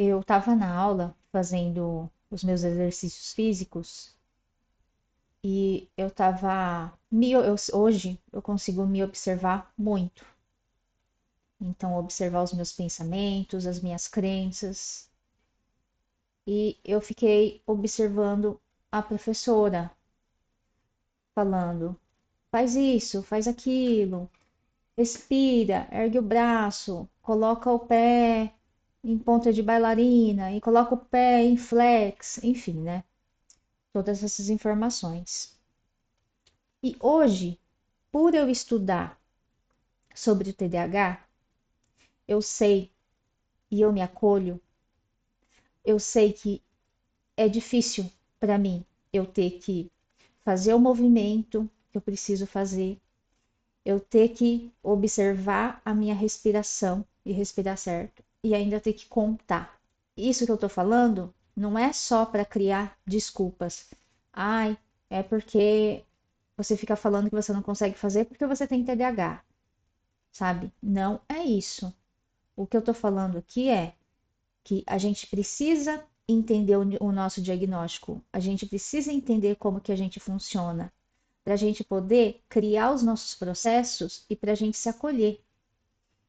Eu estava na aula fazendo os meus exercícios físicos e hoje eu consigo me observar muito. Então, observar os meus pensamentos, as minhas crenças. E eu fiquei observando a professora falando: faz isso, faz aquilo, respira, ergue o braço, coloca o pé em ponta de bailarina e coloca o pé em flex, enfim, né? Todas essas informações. E hoje, por eu estudar sobre o TDAH, eu sei e eu me acolho, eu sei que é difícil para mim eu ter que fazer o movimento que eu preciso fazer, eu ter que observar a minha respiração e respirar certo, e ainda ter que contar. Isso que eu tô falando não é só para criar desculpas. Ai, é porque você fica falando que você não consegue fazer porque você tem TDAH, sabe? Não é isso. O que eu tô falando aqui é que a gente precisa entender o nosso diagnóstico, a gente precisa entender como que a gente funciona, para a gente poder criar os nossos processos e para a gente se acolher.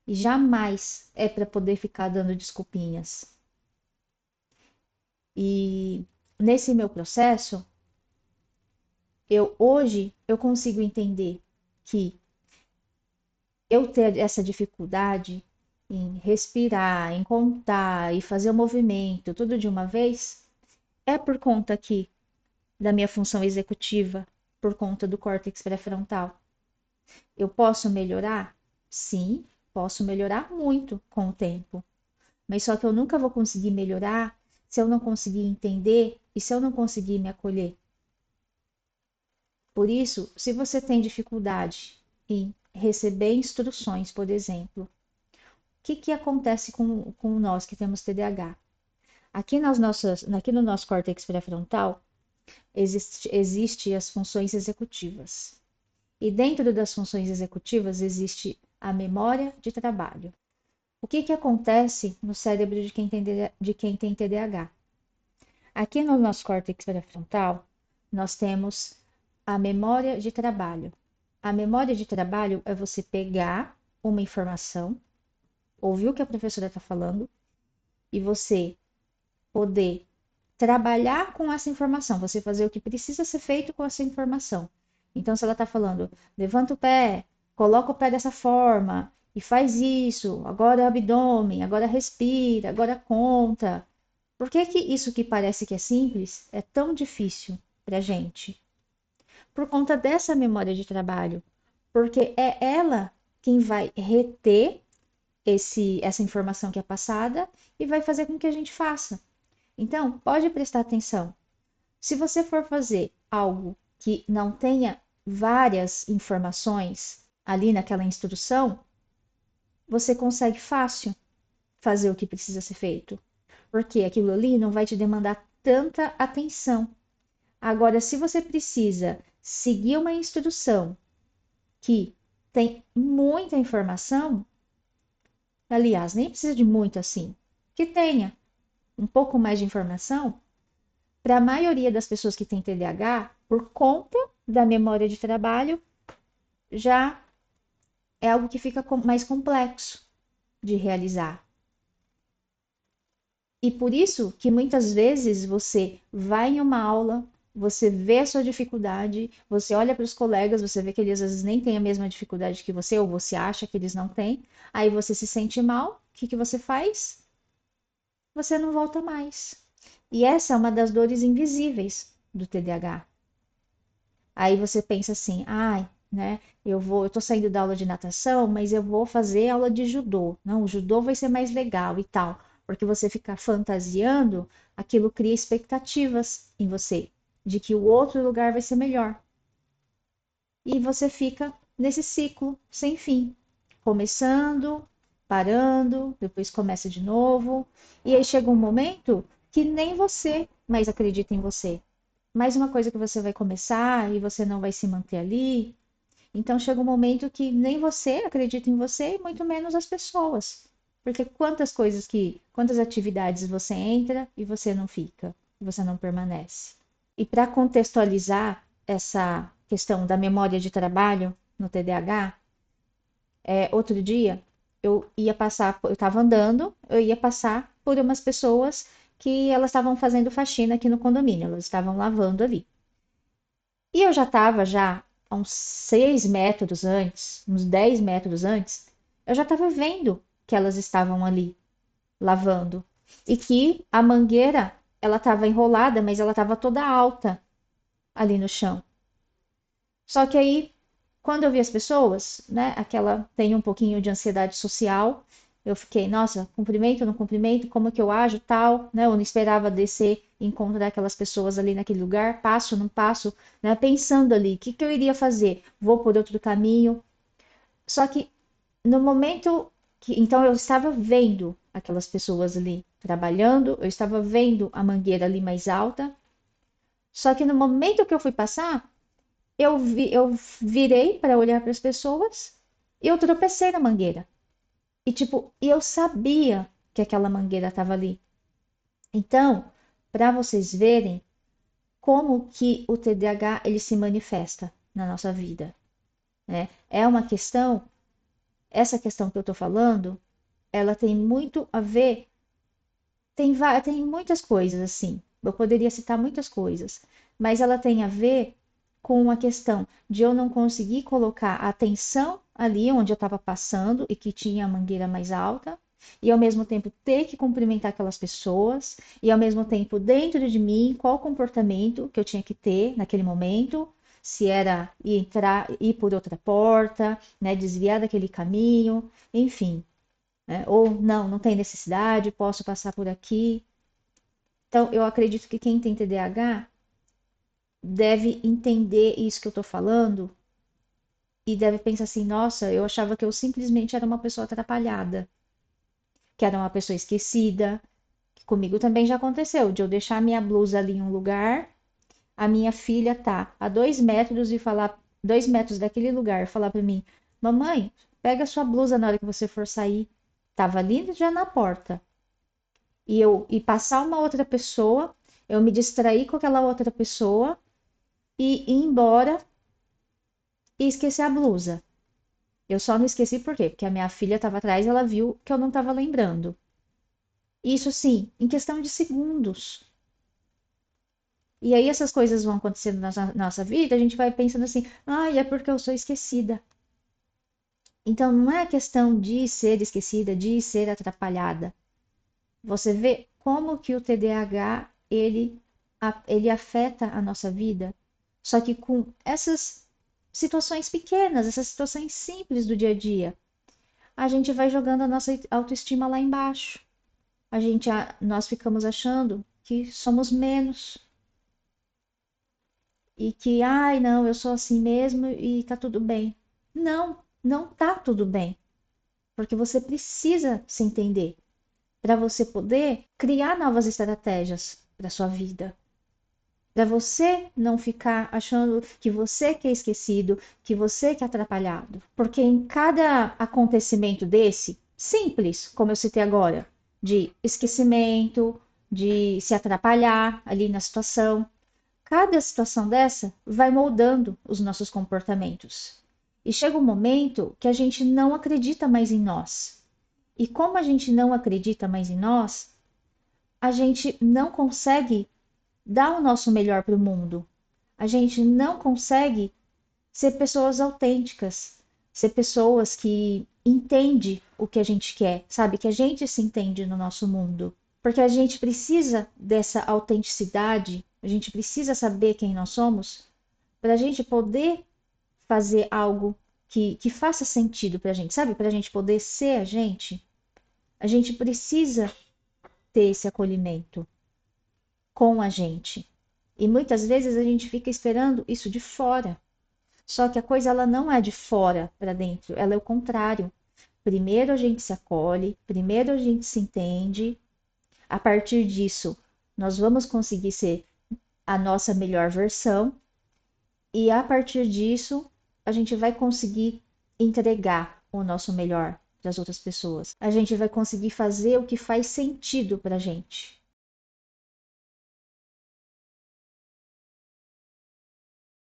E jamais é para poder ficar dando desculpinhas. E nesse meu processo, eu consigo entender que eu ter essa dificuldade em respirar, em contar e fazer o movimento tudo de uma vez, é por conta aqui da minha função executiva, por conta do córtex pré-frontal. Eu posso melhorar? Sim, posso melhorar muito com o tempo. Mas só que eu nunca vou conseguir melhorar se eu não conseguir entender e se eu não conseguir me acolher. Por isso, se você tem dificuldade em receber instruções, por exemplo, o que acontece com nós que temos TDAH? Aqui no nosso córtex pré-frontal existe as funções executivas. E dentro das funções executivas existe a memória de trabalho. O que acontece no cérebro de quem tem TDAH? Aqui no nosso córtex pré-frontal, nós temos a memória de trabalho. A memória de trabalho é você pegar uma informação, ouvir o que a professora está falando e você poder trabalhar com essa informação, você fazer o que precisa ser feito com essa informação. Então, se ela está falando, levanta o pé, coloca o pé dessa forma e faz isso, agora abdômen, agora respira, agora conta. Por que que isso que parece que é simples é tão difícil para a gente? Por conta dessa memória de trabalho, porque é ela quem vai reter essa informação que é passada e vai fazer com que a gente faça. Então, pode prestar atenção. Se você for fazer algo que não tenha várias informações ali naquela instrução, você consegue fácil fazer o que precisa ser feito, porque aquilo ali não vai te demandar tanta atenção. Agora, se você precisa seguir uma instrução que tem muita informação, aliás, nem precisa de muito assim, que tenha um pouco mais de informação, para a maioria das pessoas que têm TDAH, por conta da memória de trabalho, já é algo que fica mais complexo de realizar. E por isso que muitas vezes você vai em uma aula, você vê a sua dificuldade, você olha para os colegas, você vê que eles às vezes nem têm a mesma dificuldade que você, ou você acha que eles não têm, aí você se sente mal, o que você faz? Você não volta mais. E essa é uma das dores invisíveis do TDAH. Aí você pensa assim, ai, né, eu tô saindo da aula de natação, mas eu vou fazer aula de judô. Não, o judô vai ser mais legal e tal. Porque você fica fantasiando, aquilo cria expectativas em você, de que o outro lugar vai ser melhor. E você fica nesse ciclo sem fim, começando, parando, depois começa de novo, e aí chega um momento que nem você mais acredita em você. Mais uma coisa que você vai começar e você não vai se manter ali. Então chega um momento que nem você acredita em você, e muito menos as pessoas. Porque quantas atividades você entra e você não fica, você não permanece. E para contextualizar essa questão da memória de trabalho no TDAH, outro dia eu estava andando, eu ia passar por umas pessoas que elas estavam fazendo faxina aqui no condomínio, elas estavam lavando ali. E eu já estava já a uns 6 metros antes, uns 10 metros antes, eu já estava vendo que elas estavam ali lavando e que a mangueira ela estava enrolada, mas ela estava toda alta ali no chão. Só que aí, quando eu vi as pessoas, né, aquela tem um pouquinho de ansiedade social, eu fiquei, nossa, cumprimento, não cumprimento, como que eu ajo, tal, né? Eu não esperava descer e encontrar aquelas pessoas ali naquele lugar, passo, não passo, né? Pensando ali, o que que eu iria fazer? Vou por outro caminho. Só que no momento que, então eu estava vendo aquelas pessoas ali trabalhando, eu estava vendo a mangueira ali mais alta, só que no momento que eu fui passar, eu virei para olhar para as pessoas e eu tropecei na mangueira. E tipo, eu sabia que aquela mangueira estava ali. Então, para vocês verem como que o TDAH ele se manifesta na nossa vida, né? É uma questão, essa questão que eu estou falando, ela tem muito a ver, tem muitas coisas assim. Eu poderia citar muitas coisas, mas ela tem a ver com a questão de eu não conseguir colocar a atenção ali onde eu estava passando e que tinha a mangueira mais alta, e ao mesmo tempo ter que cumprimentar aquelas pessoas, e ao mesmo tempo dentro de mim qual comportamento que eu tinha que ter naquele momento, se era entrar, ir por outra porta, né, desviar daquele caminho, enfim, né? Ou não, não tem necessidade, posso passar por aqui. Então, eu acredito que quem tem TDAH deve entender isso que eu estou falando e deve pensar assim: nossa, eu achava que eu simplesmente era uma pessoa atrapalhada, que era uma pessoa esquecida. Que comigo também já aconteceu, de eu deixar minha blusa ali em um lugar, a minha filha tá a 2 metros e falar, 2 metros daquele lugar, falar para mim: mamãe, pega sua blusa na hora que você for sair. Tava ali já na porta. E passar uma outra pessoa, eu me distrair com aquela outra pessoa e ir embora e esquecer a blusa. Eu só não esqueci por quê? Porque a minha filha estava atrás e ela viu que eu não estava lembrando. Isso sim, em questão de segundos. E aí essas coisas vão acontecendo na nossa vida, a gente vai pensando assim, ah, é porque eu sou esquecida. Então não é questão de ser esquecida, de ser atrapalhada. Você vê como que o TDAH ele afeta a nossa vida, só que com essas situações pequenas, essas situações simples do dia a dia, a gente vai jogando a nossa autoestima lá embaixo. Nós ficamos achando que somos menos e que, ai, não, eu sou assim mesmo e tá tudo bem. Não, não tá tudo bem, porque você precisa se entender para você poder criar novas estratégias para sua vida. Para você não ficar achando que você que é esquecido, que você que é atrapalhado. Porque em cada acontecimento desse, simples, como eu citei agora, de esquecimento, de se atrapalhar ali na situação, cada situação dessa vai moldando os nossos comportamentos. E chega um momento que a gente não acredita mais em nós. E como a gente não acredita mais em nós, a gente não consegue dar o nosso melhor para o mundo. A gente não consegue ser pessoas autênticas, ser pessoas que entendem o que a gente quer, sabe? Que a gente se entende no nosso mundo. Porque a gente precisa dessa autenticidade, a gente precisa saber quem nós somos para a gente poder fazer algo que faça sentido para a gente, sabe? Para a gente poder ser a gente precisa ter esse acolhimento com a gente. E muitas vezes a gente fica esperando isso de fora. Só que a coisa ela não é de fora para dentro, ela é o contrário. Primeiro a gente se acolhe, primeiro a gente se entende. A partir disso, nós vamos conseguir ser a nossa melhor versão e a partir disso, a gente vai conseguir entregar o nosso melhor das outras pessoas. A gente vai conseguir fazer o que faz sentido pra gente.